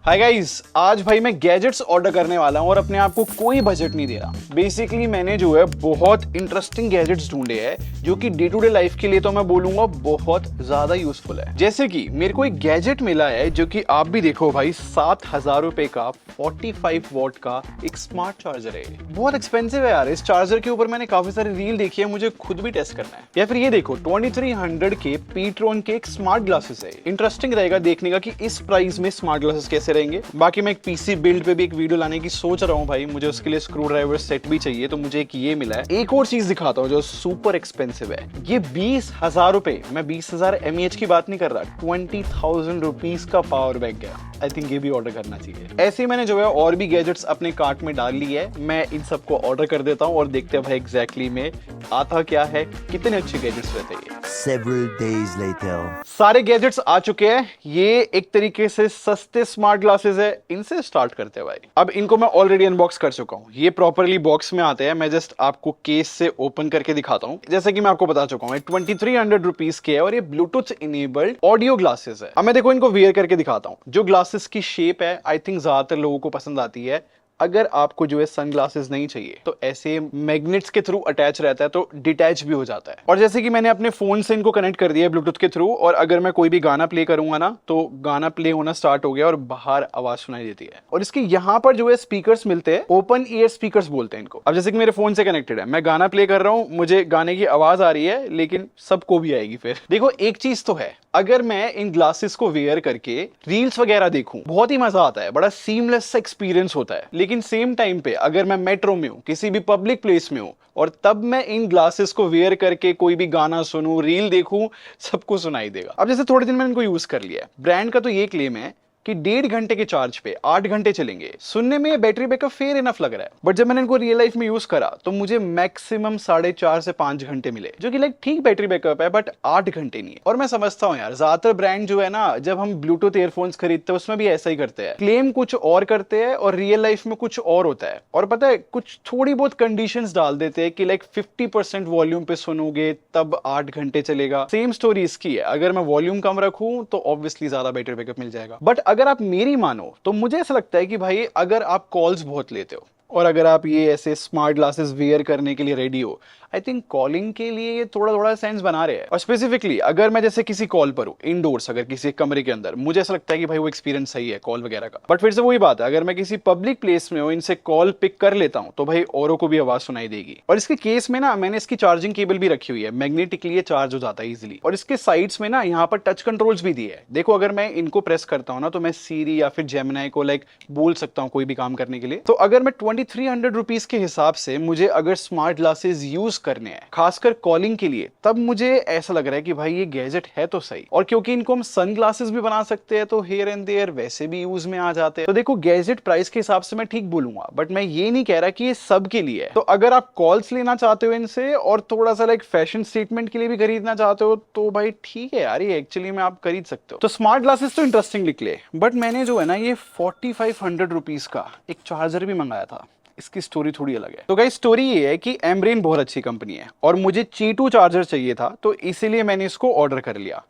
Hi guys, आज भाई मैं गैजेट्स ऑर्डर करने वाला हूँ और अपने आप को कोई बजट नहीं दे रहा। बेसिकली मैंने जो है बहुत इंटरेस्टिंग गैजेट्स ढूंढे हैं जो कि डे टू डे लाइफ के लिए तो मैं बोलूंगा बहुत ज्यादा यूजफुल है। जैसे कि मेरे को एक गैजेट मिला है जो कि आप भी देखो भाई, 7,000 रुपए का 45 वॉट का एक स्मार्ट चार्जर है। बहुत एक्सपेंसिव है यार। इस चार्जर के ऊपर मैंने काफी सारी रील देखी है, मुझे खुद भी टेस्ट करना है। या फिर ये देखो 2300 के पीट्रोन के एक स्मार्ट ग्लासेस है। इंटरेस्टिंग रहेगा देखने का कि इस प्राइस में स्मार्ट ग्लासेस कैसे रहेंगे। बाकी मैं एक पीसी बिल्ड पे भी एक वीडियो लाने की सोच रहा हूँ भाई, मुझे उसके लिए स्क्रू ड्राइवर सेट भी चाहिए, तो मुझे एक ये मिला है। एक और चीज दिखाता हूँ जो सुपर एक्सपेंसिव है। ये 20,000 रुपए, मैं 20,000 mAh की बात नहीं कर रहा, 20,000 रुपीज का पावर बैंक है। आई थिंक ये भी ऑर्डर करना चाहिए। ऐसे ही मैंने जो है और भी गैजेट्स अपने कार्ट में डाल ली है। मैं इन सबको ऑर्डर कर देता हूँ और देखते हैं भाई एग्जैक्टली में आता क्या है, कितने अच्छे गैजेट्स रहते हैं। Several days later. सारे गैजेट्स आ चुके हैं। ये एक तरीके से सस्ते स्मार्ट ग्लासेस है। इनसे स्टार्ट करते हैं भाई। अब इनको मैं ऑलरेडी अनबॉक्स कर चुका हूँ। ये प्रॉपरली बॉक्स में आते हैं। मैं जस्ट आपको केस से ओपन करके दिखाता हूँ। जैसे कि मैं आपको बता चुका हूँ 2300 रुपीज के है और ये ब्लूटूथ इनेबल्ड ऑडियो ग्लासेस है। अब मैं देखो इनको वेयर करके दिखाता हूँ। जो ग्लासेस की शेप है आई थिंक ज्यादातर लोगों को पसंद आती है। अगर आपको जो है सनग्लासेस नहीं चाहिए तो ऐसे मैग्नेट्स के थ्रू अटैच रहता है तो डिटैच भी हो जाता है। और जैसे कि मैंने अपने फोन से इनको कनेक्ट कर दिया है ब्लूटूथ के थ्रू, और अगर मैं कोई भी गाना प्ले करूंगा ना तो गाना प्ले होना स्टार्ट हो गया और बाहर आवाज सुनाई देती है। और इसके यहाँ पर जो है स्पीकर्स मिलते हैं, ओपन ईयर स्पीकर्स बोलते हैं इनको। अब जैसे कि मेरे फोन से कनेक्टेड है, मैं गाना प्ले कर रहा हूँ, मुझे गाने की आवाज आ रही है, लेकिन सबको भी आएगी। फिर देखो एक चीज तो है, अगर मैं इन ग्लासेस को वेयर करके रील्स वगैरह देखूं बहुत ही मजा आता है, बड़ा सीमलेस सा एक्सपीरियंस होता है। लेकिन सेम टाइम पे अगर मैं मेट्रो में हूं, किसी भी पब्लिक प्लेस में हूं और तब मैं इन ग्लासेस को वेयर करके कोई भी गाना सुनूं, रील देखूं, सबको सुनाई देगा। अब जैसे थोड़े दिन मैंने इनको यूज कर लिया है। ब्रांड का तो ये क्लेम है कि 1.5 घंटे के चार्ज पे 8 घंटे चलेंगे। सुनने में बैटरी बैकअप फेयर इनफ लग रहा है, बट जब मैंने इनको रियल लाइफ में यूज करा तो मुझे मैक्सिमम 4.5 से 5 घंटे मिले, जो कि लाइक ठीक बैटरी बैकअप है, बट 8 घंटे नहीं है। और मैं समझता हूँ यार, ज्यादातर ब्रांड जो है ना, जब हम ब्लूटूथ ईयरफोन्स खरीदते हैं उसमें भी ऐसा ही करते हैं, क्लेम कुछ और करते हैं और रियल लाइफ में कुछ और होता है। और पता है, कुछ थोड़ी बहुत कंडीशंस डाल देते हैं कि लाइक 50% वॉल्यूम पे सुनोगे तब 8 घंटे चलेगा। सेम स्टोरी इसकी है, अगर मैं वॉल्यूम कम रखूं तो ऑब्वियसली ज्यादा बैटरी बैकअप मिल जाएगा। बट अगर आप मेरी मानो तो मुझे ऐसा लगता है कि भाई अगर आप कॉल्स बहुत लेते हो और अगर आप ये ऐसे स्मार्ट ग्लासेस वेयर करने के लिए रेडी हो, आई थिंक कॉलिंग के लिए ये थोड़ा थोड़ा सेंस बना रहे हैं। और स्पेसिफिकली अगर मैं जैसे किसी कॉल पर हूँ इंडोर्स, अगर किसी कमरे के अंदर, मुझे ऐसा लगता है कि भाई वो एक्सपीरियंस सही है कॉल वगैरह का। बट फिर से वही बात है, अगर मैं किसी पब्लिक प्लेस में हूँ, इनसे कॉल पिक कर लेता हूँ तो भाई औरों को भी आवाज सुनाई देगी। और इसके केस में ना मैंने इसकी चार्जिंग केबल भी रखी हुई है, मैग्नेटिकली ये चार्ज हो जाता है इजिली। और इसके साइड्स में ना यहाँ पर टच कंट्रोल्स भी दिए है। देखो अगर मैं इनको प्रेस करता हूँ ना तो मैं सीरी या फिर जेमिनाई को लाइक बोल सकता हूँ कोई भी काम करने के लिए। तो अगर मैं 2300 रुपीज के हिसाब से मुझे अगर स्मार्ट ग्लासेस यूज करने हैं खासकर कॉलिंग के लिए, तब मुझे ऐसा लग रहा है कि भाई ये गैजेट है तो सही। और क्योंकि इनको हम सन ग्लासेस भी बना सकते हैं तो हियर एंड देयर वैसे भी यूज में आ जाते हैं। तो देखो गैजेट प्राइस के हिसाब से मैं ठीक बोलूंगा, बट मैं ये नहीं कह रहा कि ये सब के लिए है। तो अगर आप कॉल्स लेना चाहते हो इनसे और थोड़ा सा लाइक फैशन स्टेटमेंट के लिए भी खरीदना चाहते हो तो भाई ठीक है यार, ये एक्चुअली में आप खरीद सकते हो। तो स्मार्ट ग्लासेस तो इंटरेस्टिंग निकले, बट मैंने जो है ना ये 4500 रुपीज का एक चार्जर भी मंगाया था। इसकी स्टोरी थोड़ी अलग है। तो गाइस स्टोरी ये है कि एमब्रेन बहुत अच्छी कंपनी है और मुझे ची2 चार्जर चाहिए था, तो इसीलिए मैंने इसको ऑर्डर कर लिया।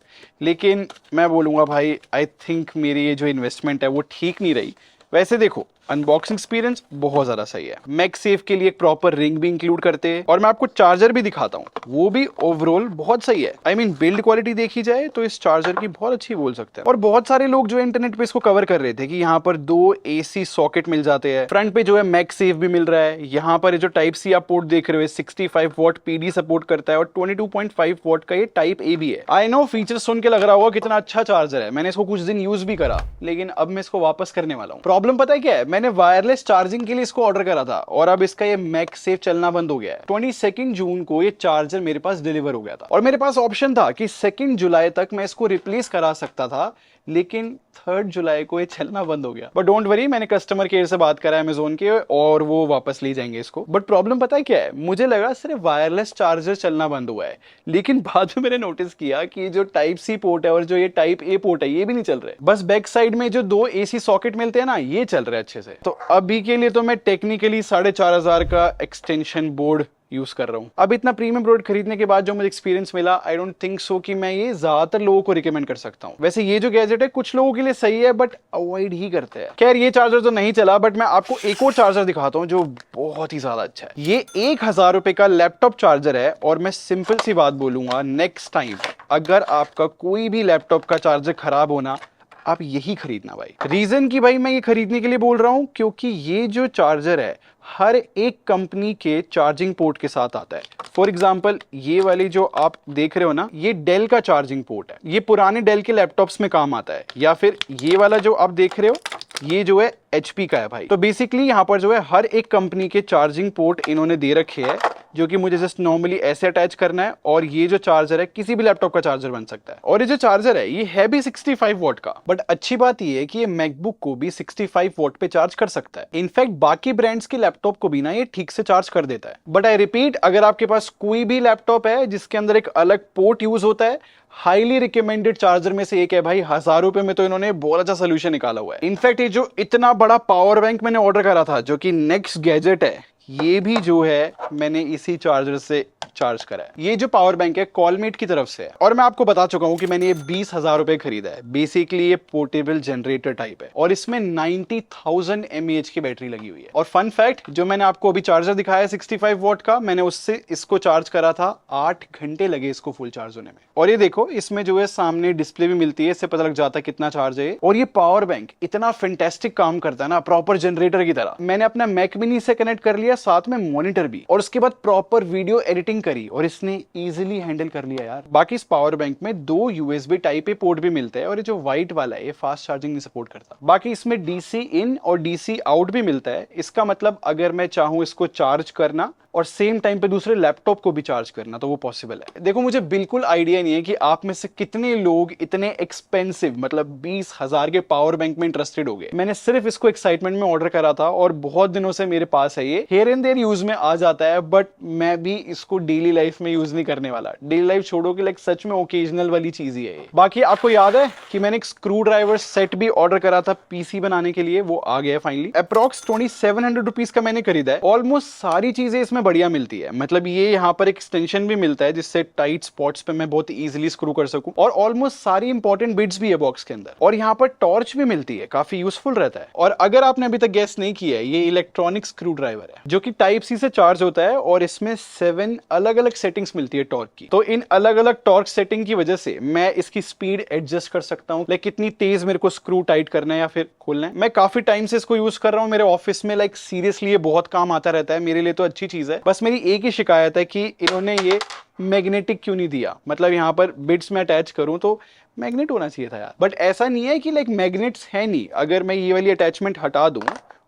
लेकिन मैं बोलूंगा भाई आई थिंक मेरी ये जो इन्वेस्टमेंट है वो ठीक नहीं रही। वैसे देखो अनबॉक्सिंग एक्सपीरियंस बहुत ज्यादा सही है। मैगसेफ के लिए एक प्रॉपर रिंग भी इंक्लूड करते हैं और मैं आपको चार्जर भी दिखाता हूँ, वो भी ओवरऑल बहुत सही है। आई मीन बिल्ड क्वालिटी देखी जाए तो इस चार्जर की बहुत अच्छी बोल सकते हैं। और बहुत सारे लोग जो इंटरनेट पे इसको कवर कर रहे थे कि यहाँ पर 2 AC सॉकेट मिल जाते हैं, फ्रंट पे जो है मैगसेफ भी मिल रहा है। यहाँ पर जो टाइप सी आप पोर्ट देख रहे हो 65 वॉट PD सपोर्ट करता है और 22.5 वॉट का ये टाइप A भी है। आई नो फीचर सुन के लग रहा होगा कितना अच्छा चार्जर है, मैंने इसको कुछ दिन यूज भी करा, लेकिन अब मैं इसको वापस करने वाला हूँ। प्रॉब्लम पता है क्या है, मैंने वायरलेस चार्जिंग के लिए इसको ऑर्डर करा था और अब इसका ये मैगसेफ चलना बंद हो गया है। 22 जून को ये चार्जर मेरे पास डिलीवर हो गया था और मेरे पास ऑप्शन था कि 2 जुलाई तक मैं इसको रिप्लेस करा सकता था, लेकिन 3 जुलाई को ये चलना बंद हो गया। बट डोंट वरी, मैंने कस्टमर केयर से बात करा अमेजोन के और वो वापस ले जाएंगे इसको। बट प्रॉब्लम पता है क्या है, मुझे लगा सिर्फ वायरलेस चार्जर चलना बंद हुआ है, लेकिन बाद में मैंने नोटिस किया कि जो टाइप सी पोर्ट है और जो ये टाइप ए पोर्ट है ये भी नहीं चल रहे। बस बैक साइड में जो 2 AC सॉकेट मिलते हैं ना, ये चल रहे हैं अच्छे से। तो अभी के लिए तो मैं टेक्निकली 4,500 का एक्सटेंशन बोर्ड यूज कर रहा हूँ। अब इतना प्रीमियम प्रोडक्ट खरीदने के बाद जो मुझे एक्सपीरियंस मिला, आई डोंट थिंक सो कि मैं ये ज्यादातर लोगों को रिकमेंड कर सकता हूँ। वैसे ये जो गैजेट है कुछ लोगों के लिए सही है बट अवॉइड ही करते हैं। खैर ये चार्जर तो नहीं चला, बट मैं आपको एक और चार्जर दिखाता हूँ जो बहुत ही ज्यादा अच्छा है। ये 1000 रुपए का लैपटॉप चार्जर है और मैं सिंपल सी बात बोलूंगा, नेक्स्ट टाइम अगर आपका कोई भी लैपटॉप का चार्जर खराब होना, आप यही खरीदना भाई। रीजन की भाई मैं ये खरीदने के लिए बोल रहा हूं क्योंकि ये जो चार्जर है हर एक कंपनी के चार्जिंग पोर्ट के साथ आता है। फॉर एग्जाम्पल ये वाली जो आप देख रहे हो ना, ये डेल का चार्जिंग पोर्ट है, ये पुराने डेल के लैपटॉप्स में काम आता है। या फिर ये वाला जो आप देख रहे हो, ये जो है HP का है भाई। तो बेसिकली यहाँ पर जो है हर एक कंपनी के चार्जिंग पोर्ट इन्होंने दे रखे हैं, जो कि मुझे जस्ट नॉर्मली ऐसे अटैच करना है और ये जो चार्जर है किसी भी लैपटॉप का चार्जर बन सकता है। और ये जो चार्जर है ये है भी 65 वॉट का, बट अच्छी बात ये है कि ये मैकबुक को भी 65 वॉट पे चार्ज कर सकता है। इनफैक्ट बाकी ब्रांड्स के लैपटॉप को भी ना ये ठीक से चार्ज कर देता है। बट आई रिपीट, अगर आपके पास कोई भी लैपटॉप है जिसके अंदर एक अलग पोर्ट यूज होता है, हाईली रिकमेंडेड चार्जर में से एक है भाई। 1000 रुपए में तो इन्होंने बहुत अच्छा सोल्यूशन निकाला हुआ है। इनफैक्ट ये जो इतना बड़ा पावर बैंक मैंने ऑर्डर करा था, जो कि नेक्स्ट गैजेट है, ये भी जो है मैंने इसी चार्जर से चार्ज करा है। ये जो पावर बैंक है कॉलमेट की तरफ से है और मैं आपको बता चुका हूं कि मैंने ये 20,000 रुपए खरीदा है। बेसिकली ये पोर्टेबल जनरेटर टाइप है और इसमें 90,000 mAh की बैटरी लगी हुई है। और फन फैक्ट, जो मैंने आपको अभी चार्जर दिखाया 65 वॉट का, मैंने उससे इसको चार्ज करा था, 8 घंटे लगे इसको फुल चार्ज होने में। और ये देखो इसमें जो है सामने डिस्प्ले भी मिलती है, इससे पता लग जाता है कितना चार्ज है। और ये पावर बैंक इतना फैंटास्टिक काम करता है ना, प्रॉपर जनरेटर की तरह। मैंने अपना मैक मिनी से कनेक्ट कर लिया, साथ में मॉनिटर भी, और उसके बाद प्रॉपर वीडियो एडिटिंग करी और इसने इजीली हैंडल कर लिया यार। बाकी इस पावर बैंक में 2 USB टाइप ए पोर्ट भी मिलते हैं और ये जो व्हाइट वाला है ये फास्ट चार्जिंग नहीं सपोर्ट करता। बाकी इसमें DC इन और DC आउट भी मिलता है। इसका मतलब अगर मैं चाहूं इसको चार्ज करना और सेम टाइम पे दूसरे लैपटॉप को भी चार्ज करना तो वो पॉसिबल है। देखो मुझे बिल्कुल आइडिया नहीं है कि आप में से कितने लोग इतने एक्सपेंसिव मतलब 20,000 के पावर बैंक में इंटरेस्टेड हो गए। मैंने सिर्फ इसको एक्साइटमेंट में ऑर्डर करा था और बहुत दिनों से मेरे पास है। ये हियर एंड देयर यूज में आ जाता है, बट मैं भी इसको डेली लाइफ में यूज नहीं करने वाला। डेली लाइफ छोड़ो कि लाइक सच में ओकेजनल वाली चीज ही है ये। बाकी आपको याद है कि मैंने एक स्क्रू ड्राइवर सेट भी ऑर्डर करा था PC बनाने के लिए, वो आ गया फाइनली। अप्रॉक्स 2700 रुपीज का मैंने खरीदा है। ऑलमोस्ट सारी चीजें इसमें बढ़िया मिलती है। मतलब ये यहाँ पर एक एक्सटेंशन भी मिलता है जिससे टाइट स्पॉट्स पे मैं बहुत इजीली स्क्रू कर सकूं, और ऑलमोस्ट सारी इंपॉर्टेंट बिट्स भी है बॉक्स के अंदर। और यहाँ पर टॉर्च भी मिलती है, काफी यूजफुल रहता है। और अगर आपने अभी तक गेस नहीं किया है, ये इलेक्ट्रॉनिक स्क्रू ड्राइवर है जो कि टाइप C से चार्ज होता है और इसमें 7 अलग अलग सेटिंग्स मिलती है टॉर्क की। तो इन अलग अलग टॉर्क सेटिंग की वजह से मैं इसकी स्पीड एडजस्ट कर सकता हूँ, लाइक कितनी तेज मेरे को स्क्रू टाइट करना है या फिर खोलना है। मैं काफी टाइम से इसको यूज कर रहा हूँ मेरे ऑफिस में, लाइक सीरियसली ये बहुत काम आता रहता है मेरे लिए, तो अच्छी चीज है। बस मेरी एक ही शिकायत है कि इन्होंने ये मैग्नेटिक क्यों नहीं दिया। मतलब यहाँ पर बिट्स में अटैच करूं तो मैग्नेट होना चाहिए था यार। बट ऐसा नहीं है कि लाइक मैग्नेट्स है नहीं। अगर मैं ये वाली अटैचमेंट हटा दूं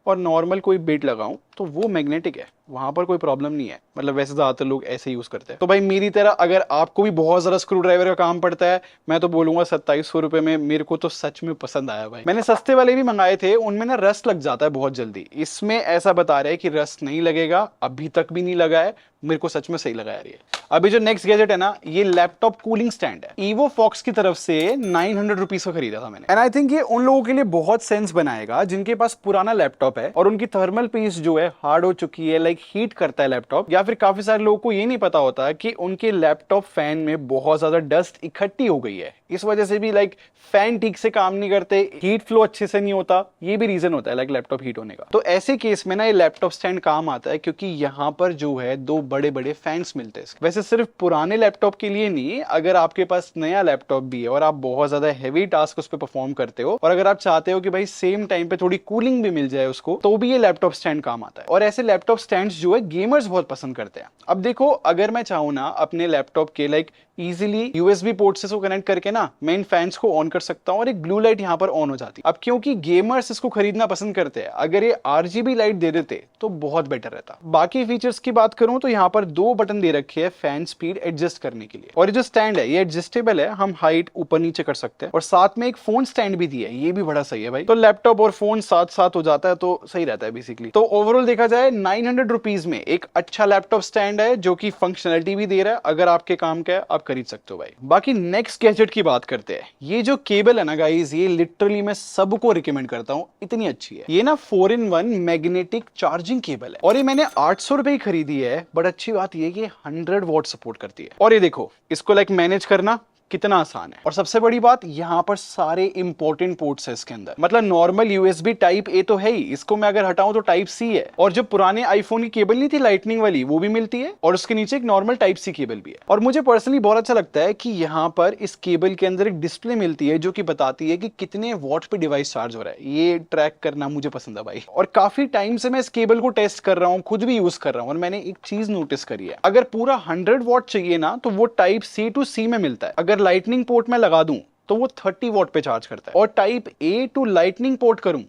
और नॉर्मल कोई बिट लगाऊं तो वो मैग्नेटिक है, वहां पर कोई प्रॉब्लम नहीं है। मतलब वैसे ज्यादातर लोग ऐसे यूज करते हैं। तो भाई मेरी तरह अगर आपको भी बहुत ज्यादा स्क्रू ड्राइवर का काम पड़ता है, मैं तो बोलूंगा 2700 रुपए में मेरे को तो सच में पसंद आया भाई। मैंने सस्ते वाले भी मंगाए थे, उनमें ना रस्ट लग जाता है बहुत जल्दी। इसमें ऐसा बता रहे हैं कि रस्ट नहीं लगेगा, अभी तक भी नहीं लगा है। मेरे को सच में सही लगा यार ये। अभी जो नेक्स्ट गैजेट है ना, ये लैपटॉप कूलिंग स्टैंड है। EvoFox की तरफ से 900 रुपीज का खरीदा था मैंने। एंड आई थिंक ये उन लोगों के लिए बहुत सेंस बनाएगा जिनके पास पुराना लैपटॉप है और उनकी थर्मल पीस जो है हार्ड हो चुकी है, लाइक हीट करता है लैपटॉप। या फिर काफी सारे लोगों को ये नहीं पता होता कि उनके लैपटॉप फैन में बहुत ज्यादा डस्ट इकट्ठी हो गई है, इस वजह से भी लाइक फैन ठीक से काम नहीं करते, हीट फ्लो अच्छे से नहीं होता। ये भी रीजन होता है लाइक लैपटॉप हीट होने का। तो ऐसे केस में ना ये लैपटॉप स्टैंड काम आता है, क्योंकि यहाँ पर जो है 2 बड़े बड़े फैंस मिलते हैं। वैसे सिर्फ पुराने लैपटॉप के लिए नहीं, अगर आपके पास नया लैपटॉप भी है और आप बहुत ज्यादा हैवी टास्क उस पर परफॉर्म करते हो और अगर आप चाहते हो कि भाई सेम टाइम पे थोड़ी कूलिंग भी मिल जाए उसको, तो भी ये लैपटॉप स्टैंड काम आता है। और ऐसे लैपटॉप स्टैंड्स जो है गेमर्स बहुत पसंद करते हैं। अब देखो, अगर मैं चाहूँ ना अपने लैपटॉप के लाइक इजीली USB पोर्ट से इसको कनेक्ट करके ना मैं इन फैंस को ऑन कर सकता हूं और एक ब्लू लाइट यहां पर ऑन हो जाती है। अब क्योंकि गेमर्स इसको खरीदना पसंद करते हैं, अगर ये RGB लाइट दे देते तो बहुत बेटर रहता। बाकी फीचर्स की बात करूं तो यहां पर 2 बटन दे रखे हैं फैन स्पीड एडजस्ट करने के लिए। और ये जो स्टैंड है ये एडजस्टेबल है, हम हाइट ऊपर नीचे कर सकते हैं। और साथ में एक फोन स्टैंड भी दिया है, ये भी बड़ा सही है भाई। तो लैपटॉप और फोन साथ साथ हो जाता है तो सही रहता है बेसिकली। तो ओवरऑल ओवरऑल देखा जाए 900 रुपीज में एक अच्छा लैपटॉप स्टैंड है जो कि फंक्शनलिटी भी दे रहा है। अगर आपके काम का है आप खरीद सकते हो भाई। बाकी नेक्स्ट गैजेट की बात करते हैं। ये जो केबल है ना गाइस, ये लिटरली मैं सबको रिकमेंड करता हूँ, इतनी अच्छी है। ये ना 4-in-1 मैग्नेटिक चार्जिंग केबल है और ये मैंने 800 रुपए की खरीदी है। बट अच्छी बात ये कि 100 वॉट सपोर्ट करती है। और ये देखो, इसको लाइक मैनेज करना कितना आसान है। और सबसे बड़ी बात, यहाँ पर सारे इंपॉर्टेंट पोर्ट्स है इसके अंदर। मतलब नॉर्मल यूएसबी टाइप ए तो है ही, इसको मैं अगर हटाऊं तो टाइप सी है। और जो पुराने आईफोन की केबल नहीं थी लाइटनिंग वाली, वो भी मिलती है। और उसके नीचे एक नॉर्मल टाइप सी केबल भी है। और मुझे पर्सनली बहुत अच्छा लगता है कि यहाँ पर इस केबल के अंदर एक डिस्प्ले मिलती है जो कि बताती है कि कितने वॉट पे डिवाइस चार्ज हो रहा है। ये ट्रैक करना मुझे पसंद है भाई। और काफी टाइम से मैं इस केबल को टेस्ट कर रहा हूँ, खुद भी यूज कर रहा हूँ। और मैंने एक चीज नोटिस करी है, अगर पूरा 100 वॉट चाहिए ना तो वो टाइप सी टू सी में मिलता है। अगर लाइटनिंग पोर्ट में लगा दूं तो वो 30 वॉट पे चार्ज करता है। और type A to lightning port करूं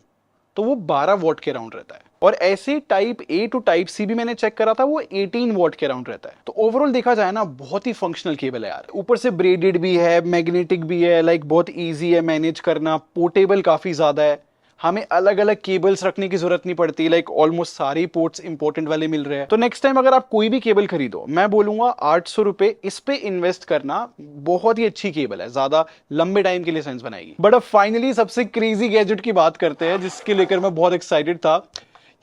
तो वो 12 वॉट के राउंड रहता है। और ऐसे type A to type C भी मैंने चेक करा था, वो 18 वॉट के राउंड रहता है। तो ओवरऑल देखा जाए ना, बहुत ही फंक्शनल केबल है यार। ऊपर से ब्रेडेड भी है, मैग्नेटिक भी है, लाइक बहुत ईजी है मैनेज करना, पोर्टेबल काफी ज्यादा है। हमें अलग अलग केबल्स रखने की जरूरत नहीं पड़ती, लाइक ऑलमोस्ट सारे पोर्ट्स इंपॉर्टेंट वाले मिल रहे हैं। तो नेक्स्ट टाइम अगर आप कोई भी केबल खरीदो, मैं बोलूंगा 800 रुपए इस पे इन्वेस्ट करना। बहुत ही अच्छी केबल है, ज्यादा लंबे टाइम के लिए सेंस बनाएगी। बट अब फाइनली सबसे क्रेजी गैजेट की बात करते हैं जिसके लेकर मैं बहुत एक्साइटेड था।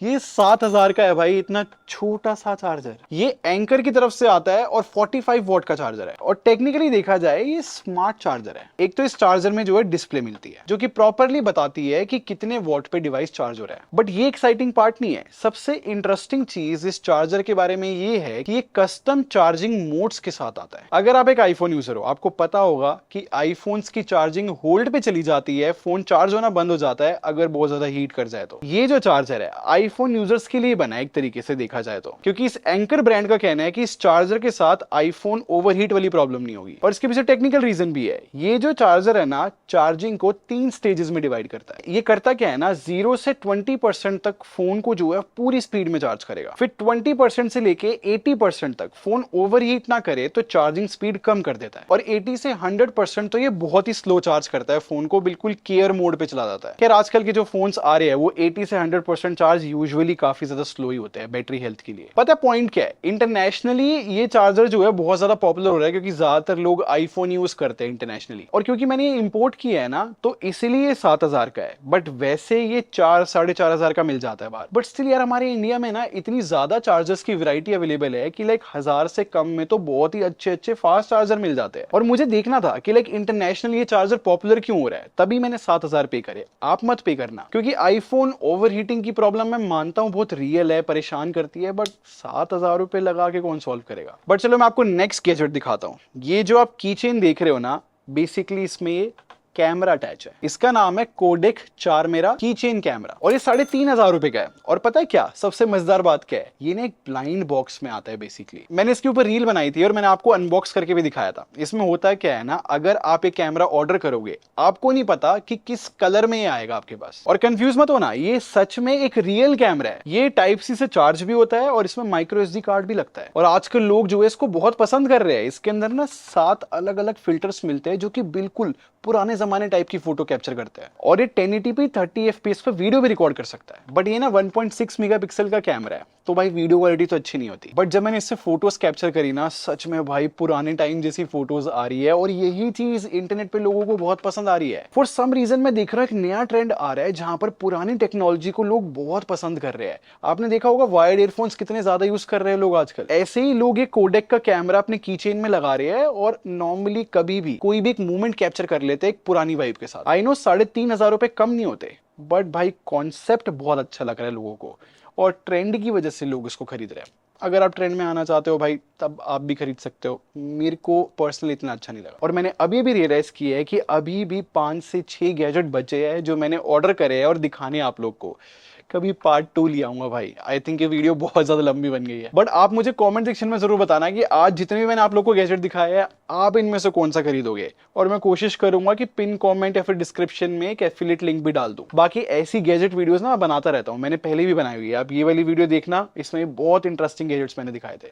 ये 7000 का है भाई, इतना छोटा सा चार्जर। ये एंकर की तरफ से आता है और 45 वॉट का चार्जर है। और टेक्निकली देखा जाए ये स्मार्ट चार्जर है। एक तो इस चार्जर में जो है डिस्प्ले मिलती है जो कि प्रॉपरली बताती है कि कितने वॉट पे डिवाइस चार्ज हो रहा है। बट ये एक्साइटिंग पार्ट नहीं है। सबसे इंटरेस्टिंग चीज इस चार्जर के बारे में ये है कि ये कस्टम चार्जिंग मोड्स के साथ आता है। अगर आप एक आईफोन यूजर हो, आपको पता होगा कि आईफोन्स की चार्जिंग होल्ड पे चली जाती है, फोन चार्ज होना बंद हो जाता है अगर बहुत ज्यादा हीट कर जाए। तो ये जो चार्जर है आईफोन यूजर्स के लिए बना है एक तरीके से देखा जाए तो, क्योंकि इस एंकर ब्रांड का कहना है कि इस चार्जर के साथ आईफोन ओवरहीट वाली प्रॉब्लम नहीं होगी। और इसके पीछे टेक्निकल रीजन भी है। ये जो चार्जर है ना, चार्जिंग को 3 स्टेजेस में डिवाइड करता है। ये करता क्या है ना, 0 से 20% तक फोन को जो है पूरी स्पीड में चार्ज करेगा। फिर 20% से लेके 80% तक फोन ओवरहीट ना करे तो चार्जिंग स्पीड कम कर देता है। और 80 से 100% तो ये बहुत ही स्लो चार्ज करता है, फोन को बिल्कुल केयर मोड पे चला जाता है। खैर आजकल के जो फोन्स आ रहे हैं वो 80 से 100% चार्ज यूजुअली काफी ज्यादा स्लो ही होते हैं बैटरी हेल्थ के लिए। पता है पॉइंट क्या है, इंटरनेशनली ये चार्जर जो है बहुत ज्यादा पॉपुलर हो रहा है क्योंकि ज्यादातर लोग आईफोन यूज करते हैं इंटरनेशनली। और क्योंकि मैंने ये इंपोर्ट किया है ना, तो इसीलिए 7000 का है। बट वैसे ये 4-4.5 का मिल जाता है बाहर। बट स्टिल यार हमारे इंडिया में ना इतनी ज्यादा चार्जर्स की वैरायटी अवेलेबल है कि लाइक 1000 से कम में तो बहुत ही अच्छे अच्छे फास्ट चार्जर मिल जाते हैं। और मुझे देखना था कि लाइक इंटरनेशनल ये चार्जर पॉपुलर क्यों हो रहा है, तभी मैंने 7000 पे करे। आप मत पे करना, क्योंकि आईफोन ओवरहीटिंग की प्रॉब्लम मैं मानता हूं बहुत रियल है, परेशान करती है, बट 7000 रुपए लगा के कौन सॉल्व करेगा। बट चलो मैं आपको नेक्स्ट गैजेट दिखाता हूं। ये जो आप कीचेन देख रहे हो ना, बेसिकली इसमें कैमरा अटैच है। इसका नाम है कोडेक चारमेरा कीचेन कैमरा और ये 3500 रुपए का है। और पता है क्या सबसे मजेदार बात क्या है, ये ना एक ब्लाइंड बॉक्स में आता है बेसिकली। मैंने इसके ऊपर रील बनाई थी और मैंने आपको अनबॉक्स करके भी दिखाया था। इसमें होता क्या है ना, अगर आप एक कैमरा ऑर्डर करोगे, आपको नहीं पता कि किस कलर में ये आएगा आपके पास। और कंफ्यूज मत होना, ये सच में एक रियल कैमरा है। ये टाइप सी से चार्ज भी होता है और इसमें माइक्रो SD कार्ड भी लगता है। और आजकल लोग जो है इसको बहुत पसंद कर रहे हैं। इसके अंदर ना 7 अलग अलग फिल्टर्स मिलते हैं जो कि बिल्कुल पुराने जमाने टाइप की फोटो कैप्चर करते हैं। और ये 1080p 30 FPS पे वीडियो भी रिकॉर्ड कर सकता है। बट ये ना 1.6 मेगापिक्सल का कैमरा है, तो भाई वीडियो क्वालिटी तो अच्छी नहीं होती। बट जब मैंने इससे फोटोज कैप्चर करी ना, सच में भाई पुराने टाइम जैसी फोटोज आ रही है। और यही चीज इंटरनेट पे लोगों को बहुत पसंद आ रही है। फॉर सम रीजन मैं देख रहा हूं एक नया ट्रेंड आ रहा है जहां पर पुरानी टेक्नोलॉजी को लोग बहुत पसंद कर रहे हैं। आपने देखा होगा वायर्ड ईयरफोन्स कितने ज्यादा यूज कर रहे हैं लोग आजकल। ऐसे ही लोग एक कोडेक का कैमरा अपने कीचेन में लगा रहे हैं और नॉर्मली कभी भी कोई भी एक मूवमेंट कैप्चर कर लेते हैं एक पुरानी वाइब के साथ। आई नो 3500 रुपए कम नहीं होते, बट भाई कॉन्सेप्ट बहुत अच्छा लग रहा है लोगों को और ट्रेंड की वजह से लोग इसको खरीद रहे हैं। अगर आप ट्रेंड में आना चाहते हो भाई, तब आप भी खरीद सकते हो। मेरे को पर्सनली इतना अच्छा नहीं लगा। और मैंने अभी भी रियलाइज किया है कि अभी भी 5 से 6 गैजेट बचे हैं जो मैंने ऑर्डर करे हैं और दिखाने आप लोग को। कभी पार्ट 2 ले आऊंगा भाई। आई थिंक ये वीडियो बहुत ज्यादा लंबी बन गई है। बट आप मुझे कमेंट सेक्शन में जरूर बताना कि आज जितने भी मैंने आप लोग को गैजेट दिखाया है, आप इनमें से कौन सा खरीदोगे। और मैं कोशिश करूंगा कि पिन कमेंट या फिर डिस्क्रिप्शन में एक एफिलिएट लिंक भी डाल दूं। बाकी ऐसी गैजेट वीडियोस ना मैं बनाता रहता हूं, मैंने पहले भी बनाई हुई है। आप ये वाली वीडियो देखना, इसमें बहुत इंटरेस्टिंग गैजेट्स मैंने दिखाए थे।